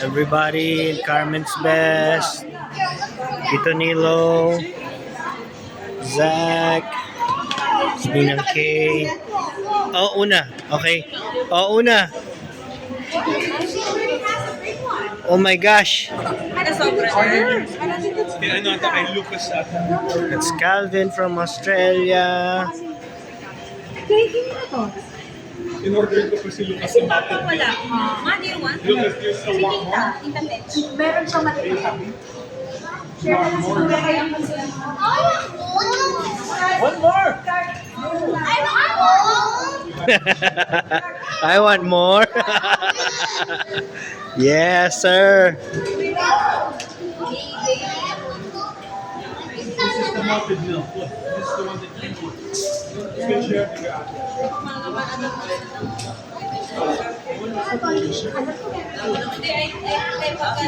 Everybody, Carmen's Best, Tito Nilo, Zach, Ninang K. Oh, una. Okay. Oh, una. Oh my gosh. It's Calvin from Australia. In-order ko pa si Lucas. Si Papa wala. Ma, do you want? Lucas, do you still Si want more? Tita Pech. Meron pa matita. Share na lang siguro kayo ang masaya. One more! I want more. Yes, sir. This is the malted milk. Look, this is the one that you want. You can share with your ate. Hindi, ay